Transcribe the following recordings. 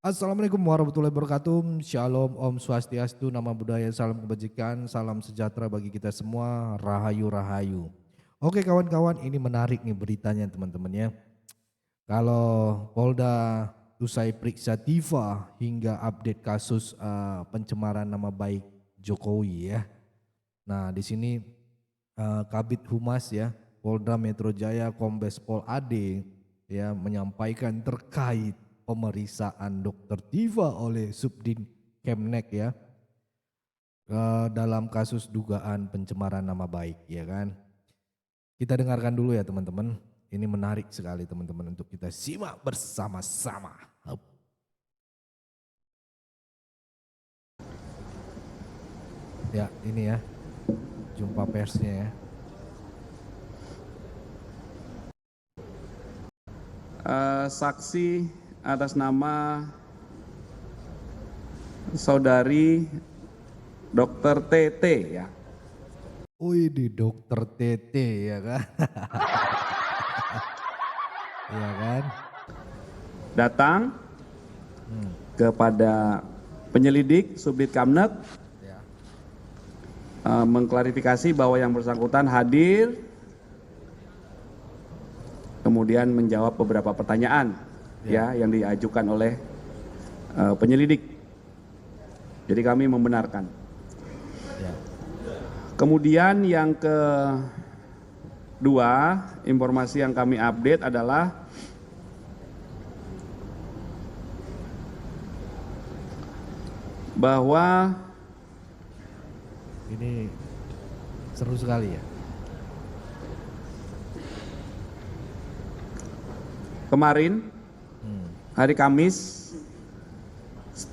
Assalamualaikum warahmatullahi wabarakatuh. Shalom, Om Swastiastu, Nama Budaya, salam kebajikan, salam sejahtera bagi kita semua. Rahayu, rahayu. Oke kawan-kawan, ini menarik nih beritanya teman-teman ya. Kalau Polda usai periksa Tifa hingga update kasus pencemaran nama baik Jokowi ya. Nah di sini Kabid Humas ya, Polda Metro Jaya Kombes Pol AD ya menyampaikan terkait pemeriksaan Dr. Tifa oleh Subdin Kemnek ya dalam kasus dugaan pencemaran nama baik ya kan. Kita dengarkan dulu ya teman-teman. Ini menarik sekali teman-teman untuk kita simak bersama-sama. Ya ini ya jumpa persnya ya. Saksi atas nama saudari Dr. TT ya. Wih di Dokter TT ya kan. Ya kan. Datang kepada penyelidik Subdit Kamnek Ya. mengklarifikasi bahwa yang bersangkutan hadir, kemudian menjawab beberapa pertanyaan ya yang diajukan oleh penyelidik. Jadi kami membenarkan. Ya. Kemudian yang kedua, informasi yang kami update adalah bahwa Ini seru sekali ya. kemarin hari Kamis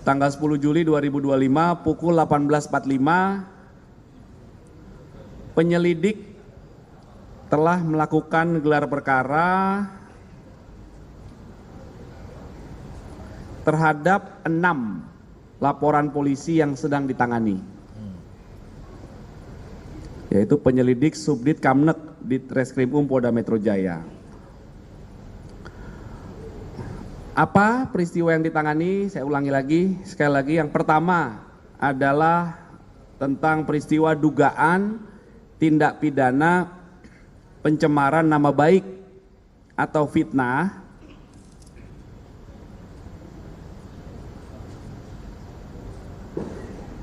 tanggal 10 Juli 2025 pukul 18.45 penyelidik telah melakukan gelar perkara terhadap 6 laporan polisi yang sedang ditangani, yaitu penyelidik Subdit Kamnek di Treskrimum Polda Metro Jaya. Apa peristiwa yang ditangani? Saya ulangi lagi, sekali lagi. Yang pertama adalah tentang peristiwa dugaan tindak pidana pencemaran nama baik atau fitnah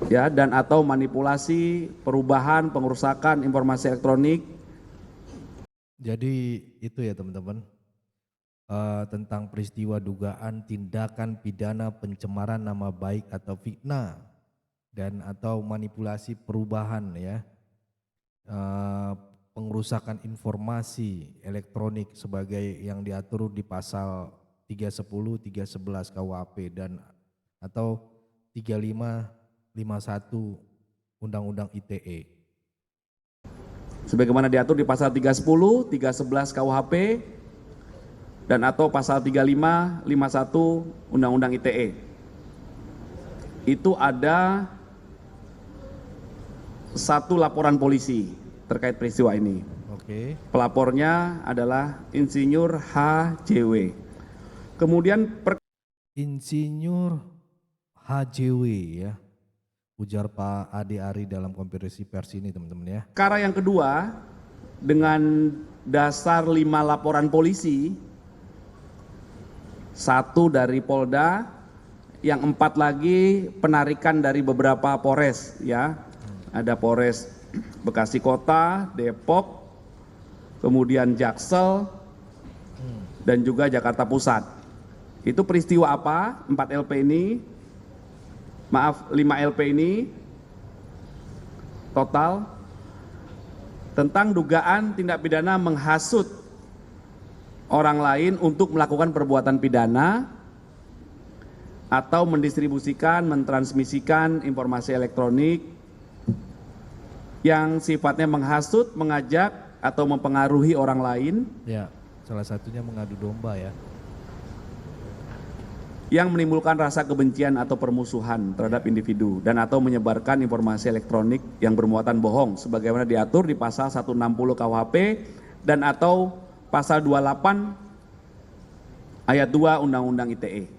ya, dan atau manipulasi, perubahan, pengerusakan informasi elektronik. Jadi itu ya teman-teman. Tentang peristiwa dugaan tindakan pidana pencemaran nama baik atau fitnah dan atau manipulasi perubahan ya, pengerusakan informasi elektronik sebagai yang diatur di pasal 310, 311 KUHP dan atau 3551 Undang-Undang ITE. Sebagaimana diatur di pasal 310, 311 KUHP dan atau pasal 35, 51 Undang-Undang ITE. Itu ada satu laporan polisi terkait peristiwa ini. Oke. Pelapornya adalah Insinyur HJW. Kemudian Insinyur HJW ya, ujar Pak Ade Ari dalam konferensi pers ini teman-teman ya. perkara yang kedua dengan dasar 5 laporan polisi, 1 dari Polda, yang 4 lagi penarikan dari beberapa Polres ya. Ada Polres Bekasi Kota, Depok, kemudian Jaksel, dan juga Jakarta Pusat. Itu peristiwa apa? 4 LP ini, maaf 5 LP ini total tentang dugaan tindak pidana menghasut orang lain untuk melakukan perbuatan pidana atau mendistribusikan, mentransmisikan informasi elektronik yang sifatnya menghasut, mengajak, atau mempengaruhi orang lain. Ya, salah satunya mengadu domba ya. Yang menimbulkan rasa kebencian atau permusuhan terhadap individu dan atau menyebarkan informasi elektronik yang bermuatan bohong sebagaimana diatur di pasal 160 KUHP dan atau pasal 28 ayat 2 Undang-Undang ITE.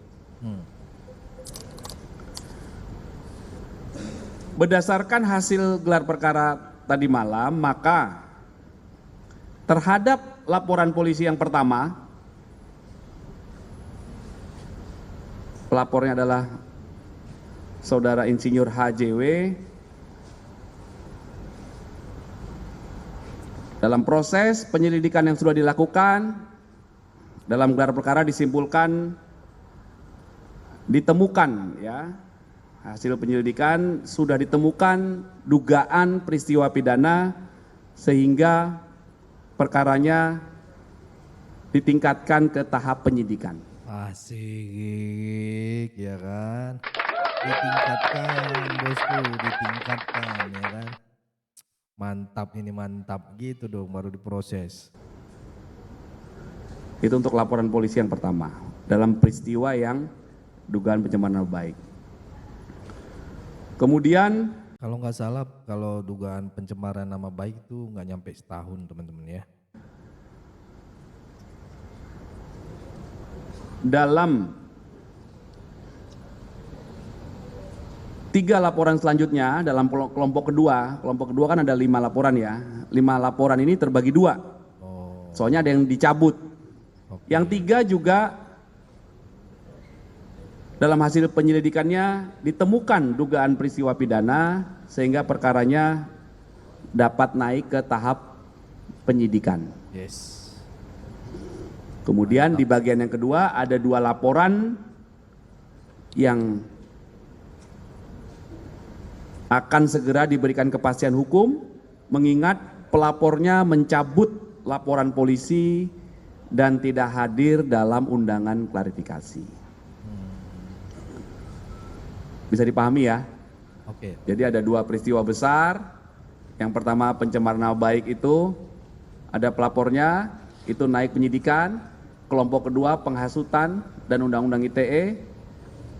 berdasarkan hasil gelar perkara tadi malam, maka terhadap laporan polisi yang pertama, pelapornya adalah Saudara Insinyur HJW. Dalam proses penyelidikan yang sudah dilakukan, dalam gelar perkara disimpulkan, ditemukan ya, hasil penyelidikan sudah ditemukan dugaan peristiwa pidana sehingga perkaranya ditingkatkan ke tahap penyidikan. Asik ya kan. Ditingkatkan bosku, ditingkatkan ya kan. Mantap ini mantap gitu dong baru diproses. Itu untuk laporan polisi yang pertama dalam peristiwa yang dugaan pencemaran nama baik. Kemudian Kalau nggak salah kalau dugaan pencemaran nama baik itu nggak nyampe setahun teman-teman ya. dalam 3 laporan selanjutnya dalam kelompok kedua kan ada 5 laporan ya. 5 laporan ini terbagi 2. Oh, Soalnya ada yang dicabut. oke. Yang 3 juga dalam hasil penyelidikannya ditemukan dugaan peristiwa pidana sehingga perkaranya dapat naik ke tahap penyidikan. Yes. Kemudian di bagian yang kedua ada 2 laporan yang akan segera diberikan kepastian hukum mengingat pelapornya mencabut laporan polisi dan tidak hadir dalam undangan klarifikasi. Bisa dipahami ya? Oke. Jadi ada 2 peristiwa besar. Yang pertama pencemaran nama baik itu ada pelapornya, itu naik penyidikan. Kelompok kedua penghasutan dan undang-undang ITE,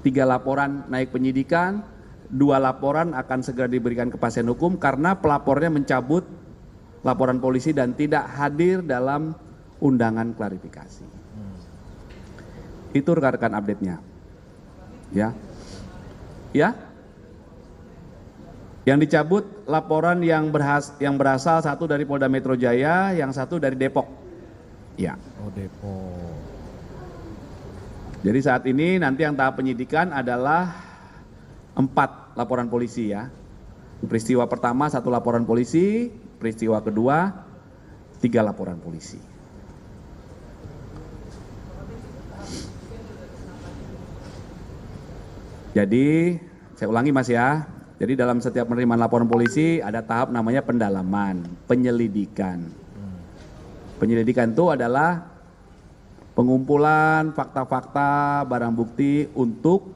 3 laporan naik penyidikan, 2 laporan akan segera diberikan kepastian hukum karena pelapornya mencabut laporan polisi dan tidak hadir dalam undangan klarifikasi. Itu rekan-rekan update-nya. Ya. Ya. Yang dicabut laporan yang berasal 1 dari Polda Metro Jaya, yang 1 dari Depok. Ya. Oh Depok. Jadi saat ini nanti yang tahap penyidikan adalah 4 laporan polisi ya. Peristiwa pertama 1 laporan polisi, peristiwa kedua 3 laporan polisi. Jadi saya ulangi Mas ya. Jadi dalam setiap penerimaan laporan polisi ada tahap namanya pendalaman, penyelidikan. Penyelidikan itu adalah pengumpulan fakta-fakta, barang bukti untuk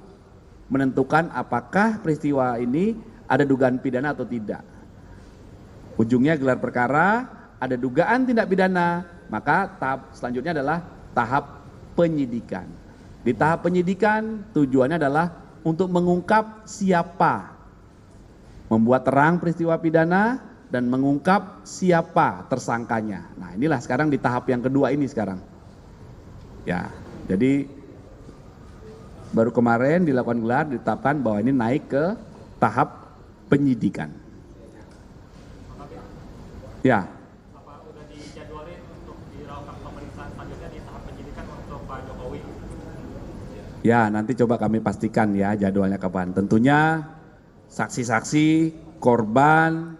menentukan apakah peristiwa ini ada dugaan pidana atau tidak. Ujungnya gelar perkara, ada dugaan tindak pidana, maka tahap selanjutnya adalah tahap penyidikan. Di tahap penyidikan tujuannya adalah untuk mengungkap siapa membuat terang peristiwa pidana dan mengungkap siapa tersangkanya. Nah inilah sekarang di tahap yang kedua ini sekarang. Ya, jadi baru kemarin dilakukan gelar ditetapkan bahwa ini naik ke tahap penyidikan. Ya. Apa udah dijadwalin untuk dilakukan pemeriksaan selanjutnya di tahap penyidikan untuk Pak Jokowi? Ya, nanti coba kami pastikan ya jadwalnya kapan. Tentunya saksi-saksi korban,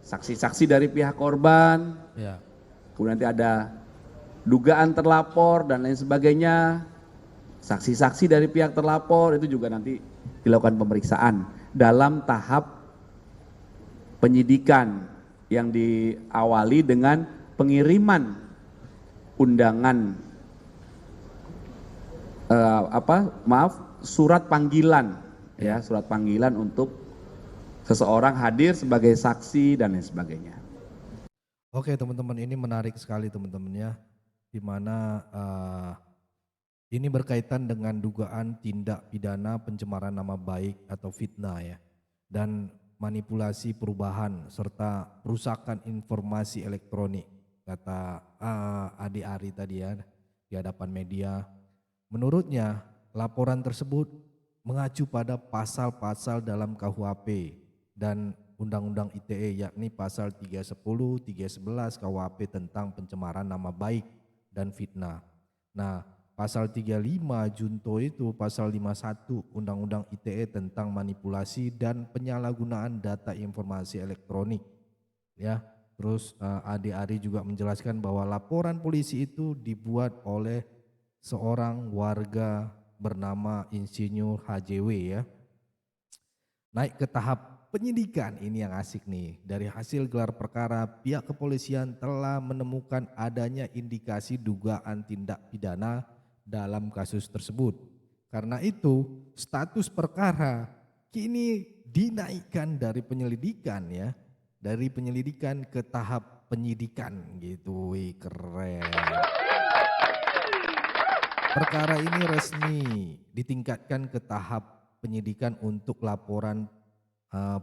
saksi-saksi dari pihak korban, Ya. kemudian nanti ada dugaan terlapor dan lain sebagainya, saksi-saksi dari pihak terlapor itu juga nanti dilakukan pemeriksaan dalam tahap penyidikan yang diawali dengan pengiriman undangan surat panggilan ya, surat panggilan untuk seseorang hadir sebagai saksi dan lain sebagainya. Oke teman-teman, ini menarik sekali teman-teman ya, di mana ini berkaitan dengan dugaan tindak pidana pencemaran nama baik atau fitnah ya, dan manipulasi perubahan serta perusakan informasi elektronik, kata Adi Ari tadi ya di hadapan media. Menurutnya laporan tersebut mengacu pada pasal-pasal dalam KUHP dan Undang-Undang ITE yakni pasal 310, 311 KUHP tentang pencemaran nama baik dan fitnah. Nah, pasal 35 junto itu pasal 51 Undang-Undang ITE tentang manipulasi dan penyalahgunaan data informasi elektronik. Ya, terus Ade Ari juga menjelaskan bahwa laporan polisi itu dibuat oleh seorang warga bernama Insinyur HJW ya. Naik ke tahap penyidikan, ini yang asik nih. Dari hasil gelar perkara, pihak kepolisian telah menemukan adanya indikasi dugaan tindak pidana dalam kasus tersebut. Karena itu, status perkara kini dinaikkan dari penyelidikan ya, dari penyelidikan ke tahap penyidikan gitu. Wih, keren. Perkara ini resmi ditingkatkan ke tahap penyidikan untuk laporan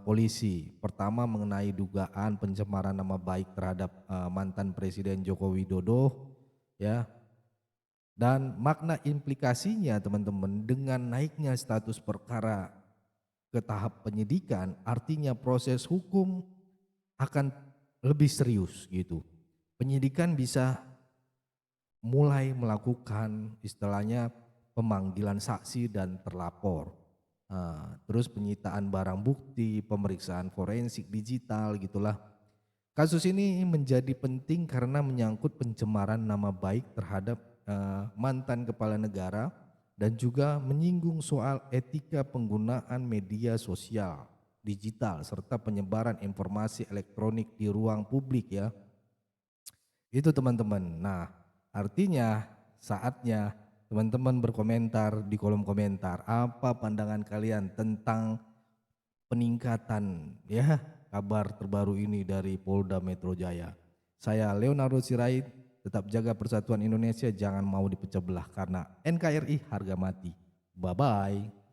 polisi. Pertama mengenai dugaan pencemaran nama baik terhadap mantan Presiden Joko Widodo ya. Dan makna implikasinya teman-teman, dengan naiknya status perkara ke tahap penyidikan artinya proses hukum akan lebih serius gitu. Penyidikan bisa mulai melakukan istilahnya pemanggilan saksi dan terlapor. Terus penyitaan barang bukti, pemeriksaan forensik digital gitulah. Kasus ini menjadi penting karena menyangkut pencemaran nama baik terhadap mantan kepala negara dan juga menyinggung soal etika penggunaan media sosial, digital serta penyebaran informasi elektronik di ruang publik ya. Itu teman-teman. Nah, artinya saatnya teman-teman berkomentar di kolom komentar apa pandangan kalian tentang peningkatan ya kabar terbaru ini dari Polda Metro Jaya. Saya Leonardo Sirait, tetap jaga persatuan Indonesia, jangan mau dipecah belah karena NKRI harga mati. Bye bye.